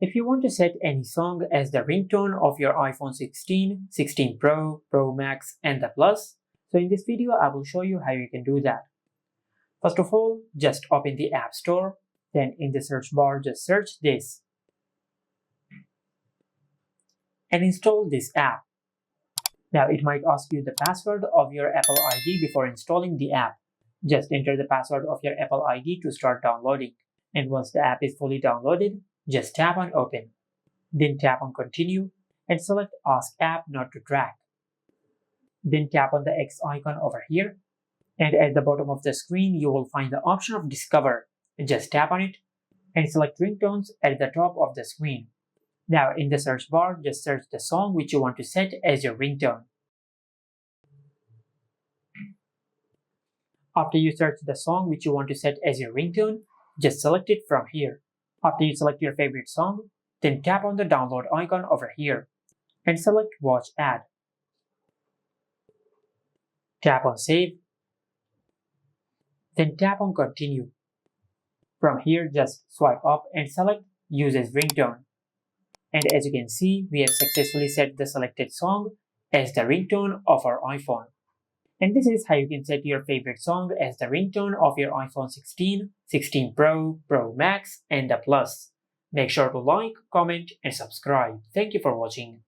If you want to set any song as the ringtone of your iPhone 16, 16 Pro, Pro Max, and the Plus, so in this video I will show you how you can do that. First of all, just open the App Store, then in the search bar just search this and install this app. Now it might ask you the password of your Apple ID before installing the app. Just enter the password of your Apple ID to start downloading. And once the app is fully downloaded, just tap on Open. Then tap on Continue and select Ask App Not to Track. Then tap on the X icon over here. And at the bottom of the screen, you will find the option of Discover. Just tap on it and select Ringtones at the top of the screen. Now in the search bar, just search the song which you want to set as your ringtone. After you search the song which you want to set as your ringtone, just select it from here. After you select your favorite song, then tap on the download icon over here and select Watch Ad. Tap on Save. Then tap on Continue. From here, just swipe up and select Use as Ringtone. And as you can see, we have successfully set the selected song as the ringtone of our iPhone. And this is how you can set your favorite song as the ringtone of your iPhone 16, 16 Pro, Pro Max, and the Plus. Make sure to like, comment, and subscribe. Thank you for watching.